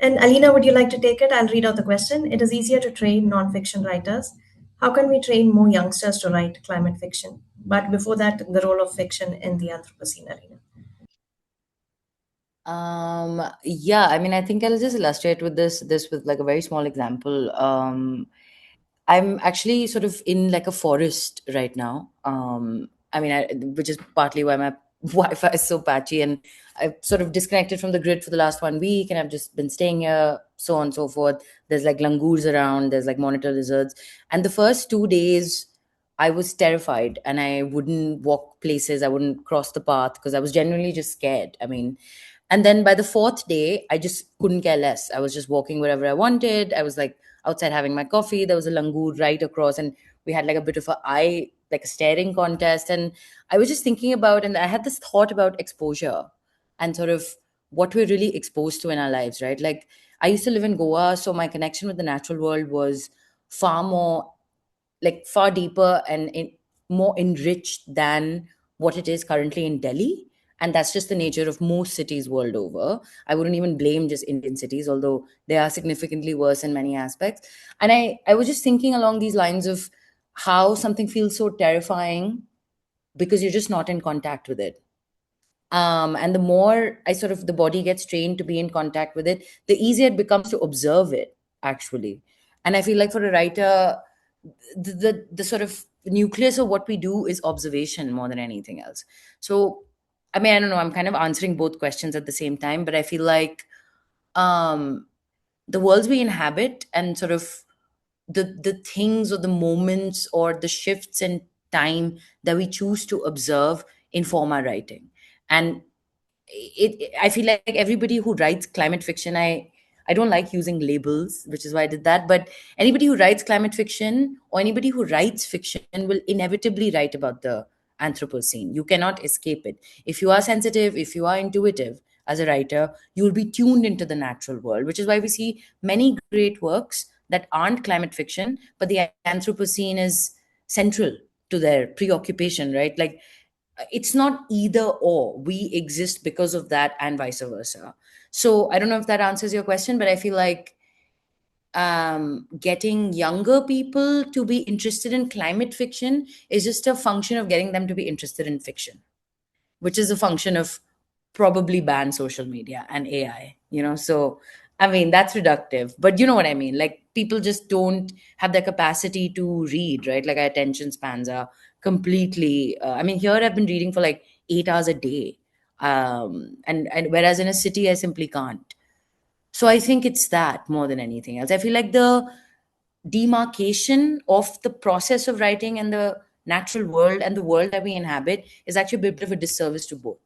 And Alina, would you like to take it? I'll read out the question. It is easier to train non-fiction writers. How can we train more youngsters to write climate fiction? But before that, the role of fiction in the Anthropocene, Alina. Yeah, I mean, I think I'll just illustrate with this with like a very small example. I'm actually sort of in like a forest right now. I mean, which is partly why my Wi-Fi is so patchy, and I've sort of disconnected from the grid for the last 1 week, and I've just been staying here, so on and so forth. There's like langurs around, there's like monitor lizards, and the first 2 days, I was terrified, and I wouldn't walk places, I wouldn't cross the path because I was genuinely just scared. I mean, and then by the fourth day, I just couldn't care less. I was just walking wherever I wanted. I was like outside having my coffee. There was a langur right across, and we had like a bit of like a staring contest. And I was just thinking about, and I had this thought about exposure and sort of what we're really exposed to in our lives, right? Like, I used to live in Goa, so my connection with the natural world was far more, like, far deeper and more enriched than what it is currently in Delhi. And that's just the nature of most cities world over. I wouldn't even blame just Indian cities, although they are significantly worse in many aspects. And I was just thinking along these lines of how something feels so terrifying because you're just not in contact with it. And the more I sort of the body gets trained to be in contact with it, the easier it becomes to observe it, actually. And I feel like for a writer, the sort of nucleus of what we do is observation more than anything else. So, I mean, I don't know, I'm kind of answering both questions at the same time, but I feel like um the worlds we inhabit and sort of the things or the moments or the shifts in time that we choose to observe inform our writing. And I feel like everybody who writes climate fiction, I don't like using labels, which is why I did that. But anybody who writes climate fiction or anybody who writes fiction will inevitably write about the Anthropocene. You cannot escape it. If you are sensitive, if you are intuitive as a writer, you will be tuned into the natural world, which is why we see many great works that aren't climate fiction, but the Anthropocene is central to their preoccupation, right? Like, it's not either or. We exist because of that and vice versa. So I don't know if that answers your question, but I feel like getting younger people to be interested in climate fiction is just a function of getting them to be interested in fiction, which is a function of probably ban social media and AI, So, I mean, that's reductive, but you know what I mean? Like, people just don't have the capacity to read, right? Like, our attention spans are completely, I mean, here I've been reading for like 8 hours a day. And whereas in a city, I simply can't. So I think it's that more than anything else. I feel like the demarcation of the process of writing and the natural world and the world that we inhabit is actually a bit of a disservice to both.